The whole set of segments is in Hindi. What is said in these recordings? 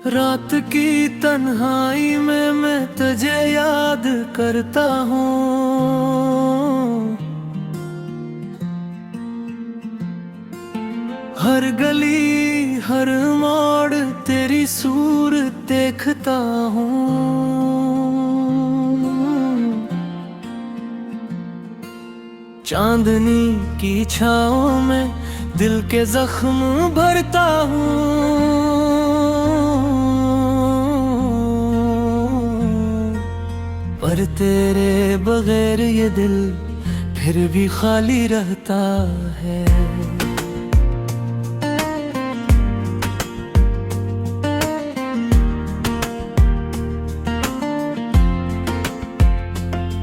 रात की तन्हाई में मैं तुझे याद करता हूँ। हर गली हर मोड़ तेरी सूरत देखता हूँ। चांदनी की छाँव में दिल के जख्म भरता हूँ। पर तेरे बगैर ये दिल फिर भी खाली रहता है।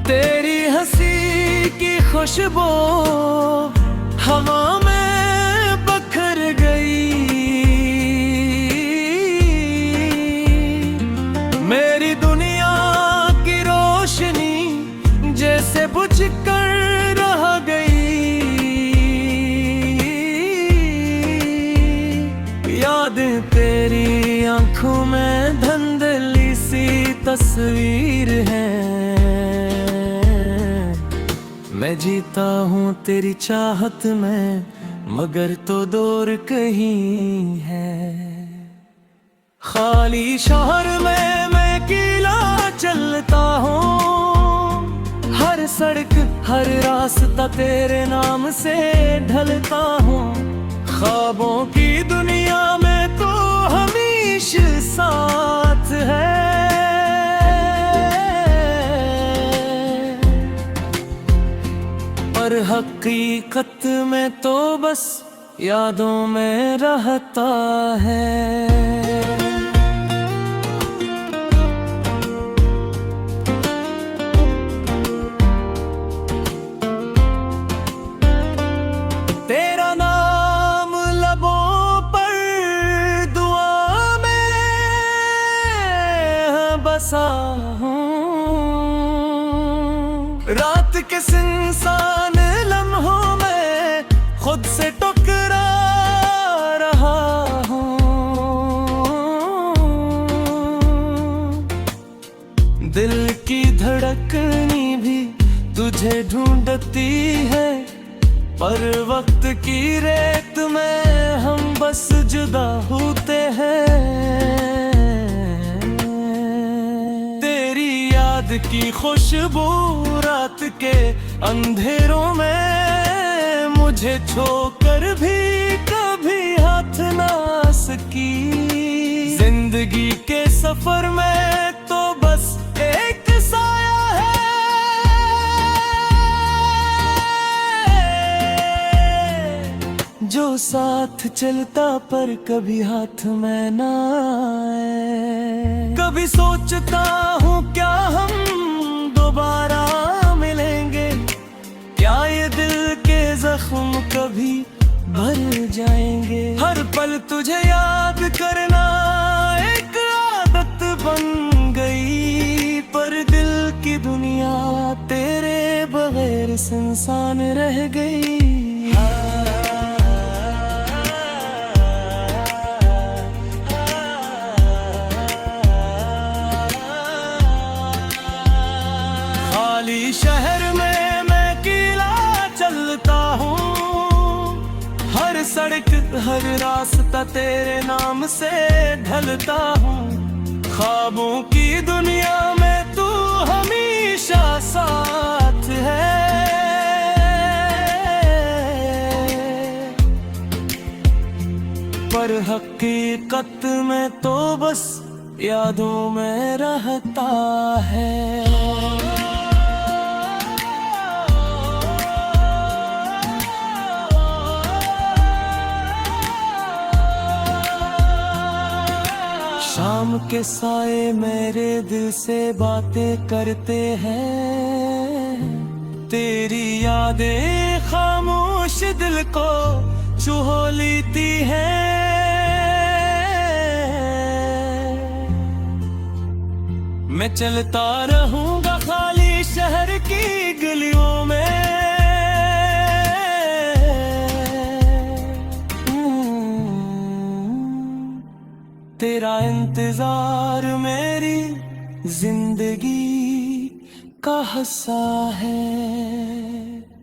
तेरी हंसी की खुशबू हवा में बखर गई। मेरी दुनिया की रोशनी जैसे बुझ कर रह गई। यादें तेरी आंखों में धुंधली सी तस्वीर है। मैं जीता हूँ तेरी चाहत में मगर तो दूर कहीं है। खाली शहर में मैं अकेला चलता हूँ। हर सड़क हर रास्ता तेरे नाम से ढलता हूँ। ख्वाबों की दुनिया में तो हमेशा साथ है। पर हकीकत में तो बस यादों में रहता है। तेरा नाम लबों पर दुआ में बसा हूँ। रात के सुनसान लम्हों में खुद से टकरा रहा हूँ। दिल की धड़कनी भी तुझे ढूंढती है। पर वक्त की रेत में हम बस जुदा होते हैं। तेरी याद की खुशबू रात के अंधेरों में मुझे छोकर भी कभी हाथ ना सकी। जिंदगी के सफर में तो बस एक साया है जो साथ चलता पर कभी हाथ में ना आए। कभी सोचता हूँ क्या हम दोबारा मिलेंगे। क्या ये दिल के जख्म कभी भर जाएंगे। हर पल तुझे याद करना एक आदत बन गई। पर दिल की दुनिया तेरे बगैर सुनसान रह गई। खाली शहर में मैं अकेला चलता हूँ। हर सड़क हर रास्ता तेरे नाम से ढलता हूँ। ख्वाबों की दुनिया में तू हमेशा साथ है। पर हकीकत में तो बस यादों में रहता है। शाम के साए मेरे दिल से बातें करते हैं। तेरी यादें खामोश दिल को चुहो लेती हैं। मैं चलता रहूंगा खाली शहर की गलियों में। तेरा इंतजार मेरी जिंदगी का हिस्सा है।